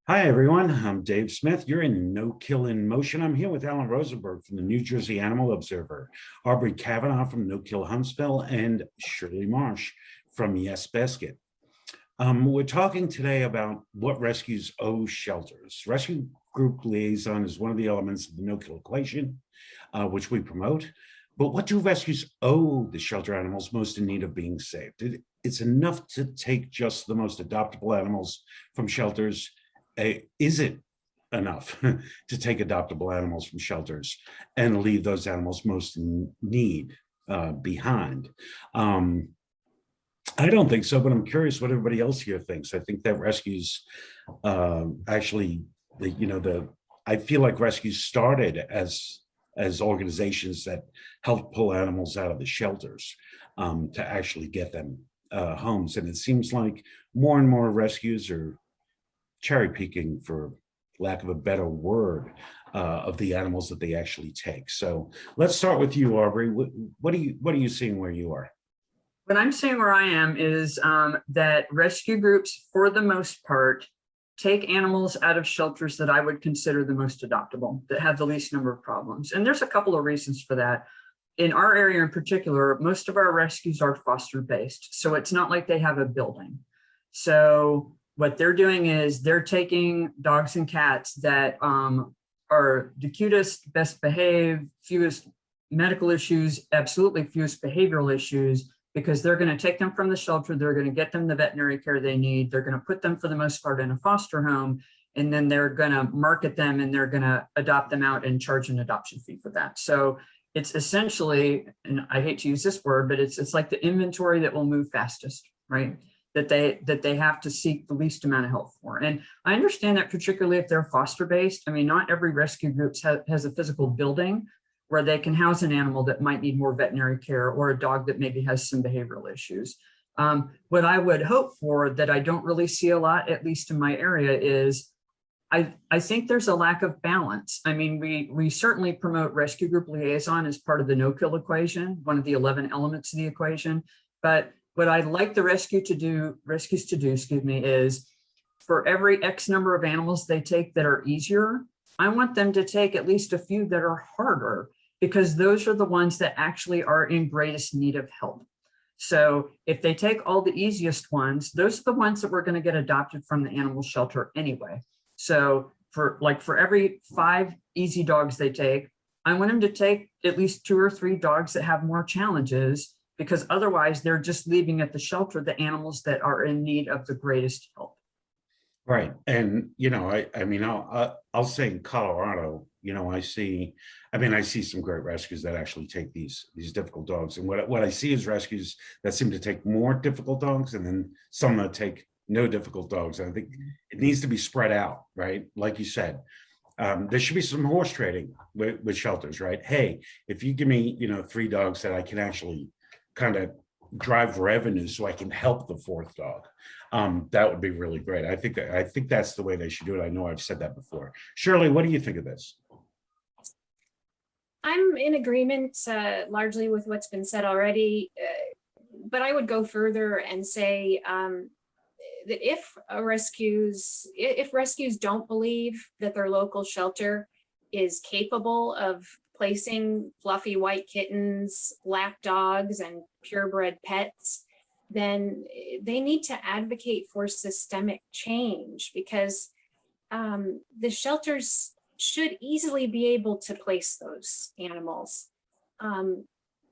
Hi, everyone. I'm Dave Smith. You're in No Kill in Motion. I'm here with Alan Rosenberg from the New Jersey Animal Observer, Aubrie Kavanaugh from No Kill Huntsville, and Shirley Marsh from Yes Biscuit. We're talking today about what rescues owe shelters. Rescue group liaison is one of the elements of the no kill equation, which we promote. But what do rescues owe the shelter animals most in need of being saved? It's enough to take just the most adoptable animals from shelters. Is it enough to take adoptable animals from shelters and leave those animals most in need behind? I don't think so, but I'm curious what everybody else here thinks. I think that rescues actually, I feel like rescues started as organizations that helped pull animals out of the shelters to actually get them homes. And it seems like more and more rescues are cherry picking, for lack of a better word, of the animals that they actually take. So let's start with you, Aubrie. What are you seeing where you are? What I'm seeing where I am is that rescue groups, for the most part, take animals out of shelters that I would consider the most adoptable, that have the least number of problems. And there's a couple of reasons for that. In our area in particular, most of our rescues are foster based. So it's not like they have a building. So what they're doing is they're taking dogs and cats that are the cutest, best behaved, fewest medical issues, absolutely fewest behavioral issues, because they're going to take them from the shelter, they're going to get them the veterinary care they need, they're going to put them for the most part in a foster home, and then they're going to market them and they're going to adopt them out and charge an adoption fee for that. So it's essentially, and I hate to use this word, but it's like the inventory that will move fastest, right? That they have to seek the least amount of help for. And I understand that, particularly if they're foster based. I mean, not every rescue group has a physical building where they can house an animal that might need more veterinary care, or a dog that maybe has some behavioral issues. What I would hope for, that I don't really see a lot, at least in my area, is I think there's a lack of balance. I mean, we certainly promote rescue group liaison as part of the no-kill equation, one of the 11 elements of the equation. But what I'd like the rescues to do, is for every X number of animals they take that are easier, I want them to take at least a few that are harder, because those are the ones that actually are in greatest need of help. So if they take all the easiest ones, those are the ones that we're going to get adopted from the animal shelter anyway. So for every 5 easy dogs they take, I want them to take at least 2 or 3 dogs that have more challenges, because otherwise they're just leaving at the shelter the animals that are in need of the greatest help. Right. And, I mean, I'll say in Colorado, I see some great rescues that actually take these difficult dogs. And what I see is rescues that seem to take more difficult dogs, and then some that take no difficult dogs. And I think it needs to be spread out, right? Like you said, there should be some horse trading with shelters, right? Hey, if you give me, 3 dogs that I can actually kind of drive revenue so I can help the 4th dog, that would be really great. I think that's the way they should do it. I know I've said that before. Shirley, what do you think of this? I'm in agreement largely with what's been said already, but I would go further and say that if rescues don't believe that their local shelter is capable of placing fluffy white kittens, lap dogs, and purebred pets, then they need to advocate for systemic change, because the shelters should easily be able to place those animals.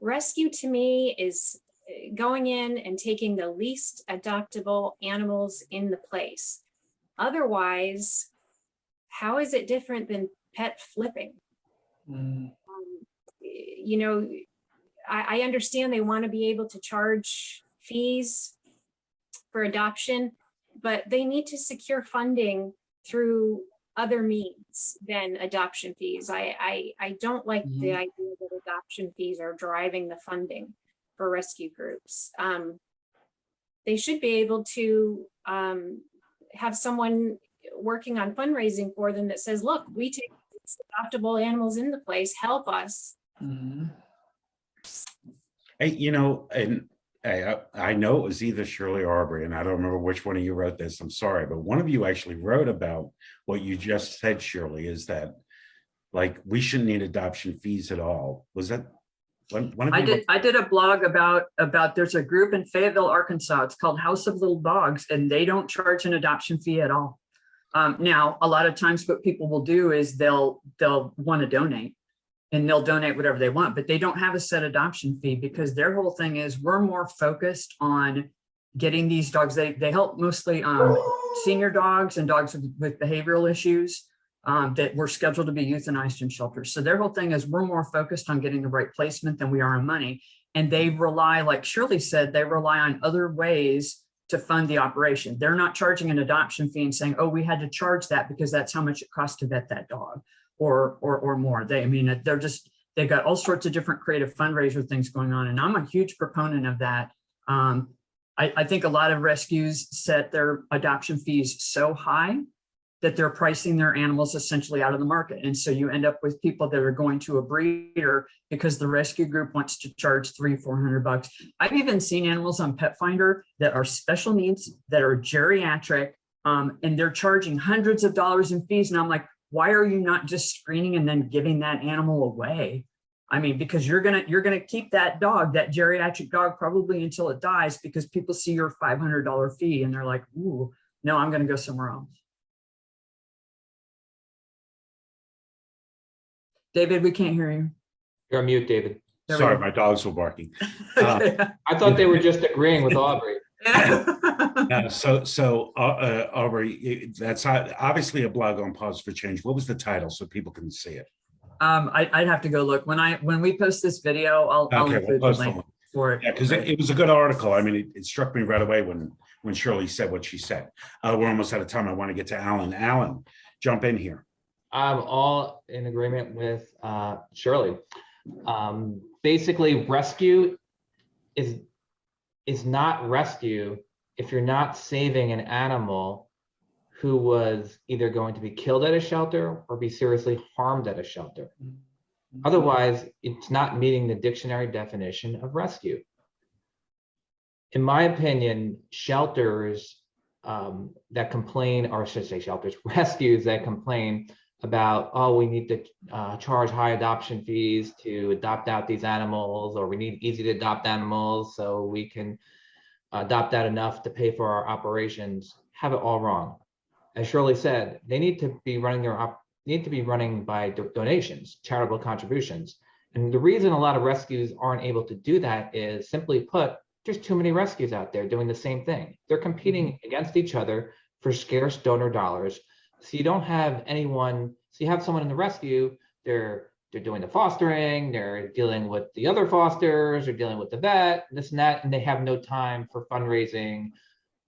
Rescue to me is going in and taking the least adoptable animals in the place. Otherwise, how is it different than pet flipping? I understand they want to be able to charge fees for adoption, but they need to secure funding through other means than adoption fees. I don't like the idea that adoption fees are driving the funding for rescue groups. They should be able to have someone working on fundraising for them that says, look, we take adoptable animals in the place, help us. Hey, and Hey, I know it was either Shirley or Aubrie, and I don't remember which one of you wrote this. I'm sorry, but one of you actually wrote about what you just said, Shirley, is that like we shouldn't need adoption fees at all. Was that one of you? I did a blog about there's a group in Fayetteville, Arkansas. It's called House of Little Dogs, and they don't charge an adoption fee at all. Now, a lot of times what people will do is they'll want to donate, and they'll donate whatever they want, but they don't have a set adoption fee because their whole thing is we're more focused on getting these dogs. They help mostly senior dogs and dogs with behavioral issues that were scheduled to be euthanized in shelters. So their whole thing is we're more focused on getting the right placement than we are on money. And they rely, like Shirley said, they rely on other ways to fund the operation. They're not charging an adoption fee and saying, oh, we had to charge that because that's how much it costs to vet that dog or more. They've got all sorts of different creative fundraiser things going on. And I'm a huge proponent of that. I think a lot of rescues set their adoption fees so high that they're pricing their animals essentially out of the market. And so you end up with people that are going to a breeder because the rescue group wants to charge $300-400. I've even seen animals on Pet Finder that are special needs, that are geriatric, and they're charging hundreds of dollars in fees. And I'm like, why are you not just screening and then giving that animal away? I mean, because you're gonna keep that dog, that geriatric dog, probably until it dies because people see your $500 fee and they're like, ooh, no, I'm gonna go somewhere else. David, we can't hear you. You're on mute, David. Sorry, my dogs were barking. Okay. I thought they were just agreeing with Aubrie. So Aubrie, that's obviously a blog on Pause for Change. What was the title so people can see it? I'd have to go look. When we post this video, I'll include the link for it. Yeah, because it was a good article. I mean, it struck me right away when Shirley said what she said. We're almost out of time. I want to get to Alan. Alan, jump in here. I'm all in agreement with Shirley. Basically, rescue is not rescue if you're not saving an animal who was either going to be killed at a shelter or be seriously harmed at a shelter. Otherwise, it's not meeting the dictionary definition of rescue. In my opinion, shelters that complain, or I should say shelters, rescues that complain about, oh, we need to charge high adoption fees to adopt out these animals, or we need easy to adopt animals so we can adopt out enough to pay for our operations, have it all wrong. As Shirley said, they need to be running by donations, charitable contributions. And the reason a lot of rescues aren't able to do that is, simply put, there's too many rescues out there doing the same thing. They're competing against each other for scarce donor dollars. So you don't have anyone, so you have someone in the rescue, they're doing the fostering, they're dealing with the other fosters, they're dealing with the vet, this and that, and they have no time for fundraising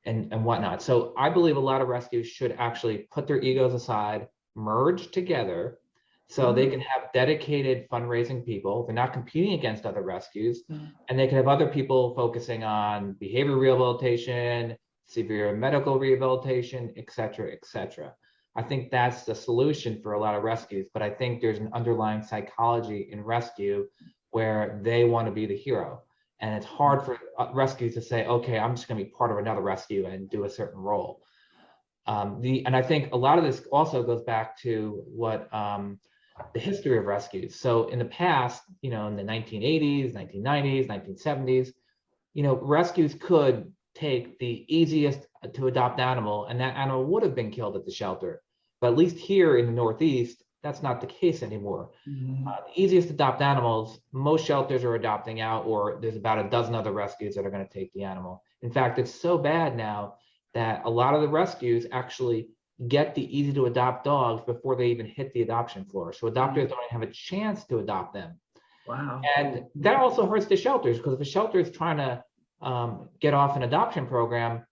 and whatnot. So I believe a lot of rescues should actually put their egos aside, merge together, so they can have dedicated fundraising people. They're not competing against other rescues, and they can have other people focusing on behavior rehabilitation, severe medical rehabilitation, et cetera, et cetera. I think that's the solution for a lot of rescues, but I think there's an underlying psychology in rescue where they want to be the hero. And it's hard for rescues to say, okay, I'm just going to be part of another rescue and do a certain role. And I think a lot of this also goes back to what the history of rescues. So in the past, in the 1980s, 1990s, 1970s, rescues could take the easiest to adopt animal, and that animal would have been killed at the shelter. But at least here in the Northeast, that's not the case anymore. The easiest to adopt animals, most shelters are adopting out, or there's about a dozen other rescues that are going to take the animal. In fact, it's so bad now that a lot of the rescues actually get the easy to adopt dogs before they even hit the adoption floor. So adopters don't even have a chance to adopt them. Wow. And that also hurts the shelters, because if a shelter is trying to get off an adoption program,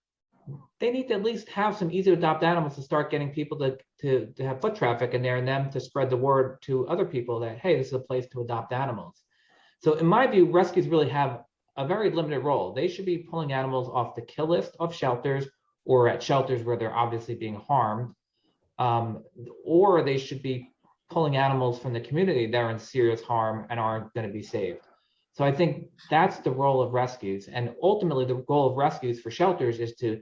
they need to at least have some easy to adopt animals to start getting people to have foot traffic in there, and them to spread the word to other people that, hey, this is a place to adopt animals. So in my view, rescues really have a very limited role. They should be pulling animals off the kill list of shelters, or at shelters where they're obviously being harmed, or they should be pulling animals from the community that are in serious harm and aren't going to be saved. So I think that's the role of rescues. And ultimately, the goal of rescues for shelters is to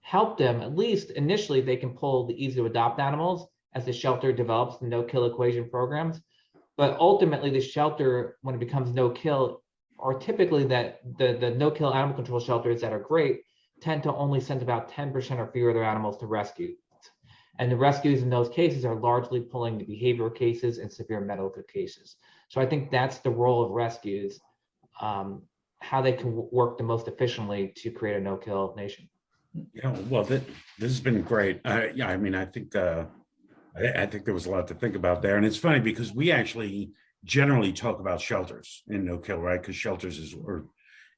help them, at least initially, they can pull the easy to adopt animals as the shelter develops the no-kill equation programs. But ultimately, the shelter, when it becomes no-kill, are typically that the no-kill animal control shelters that are great tend to only send about 10% or fewer of their animals to rescue. And the rescues in those cases are largely pulling the behavioral cases and severe medical cases. So I think that's the role of rescues, how they can work the most efficiently to create a no-kill nation. Yeah, well, this has been great. Yeah, I mean, I think there was a lot to think about there, and it's funny because we actually generally talk about shelters in no-kill, right? Because shelters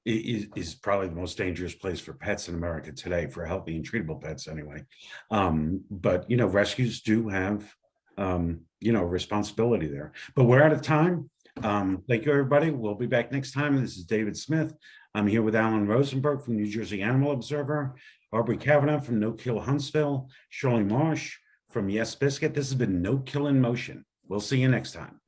is probably the most dangerous place for pets in America today, for healthy and treatable pets anyway. But rescues do have responsibility there. But we're out of time. Thank you, everybody. We'll be back next time. This is Davyd Smith. I'm here with Alan Rosenberg from New Jersey Animal Observer, Aubrie Kavanaugh from No Kill Huntsville, Shirley Marsh from Yes Biscuit. This has been No Kill in Motion. We'll see you next time.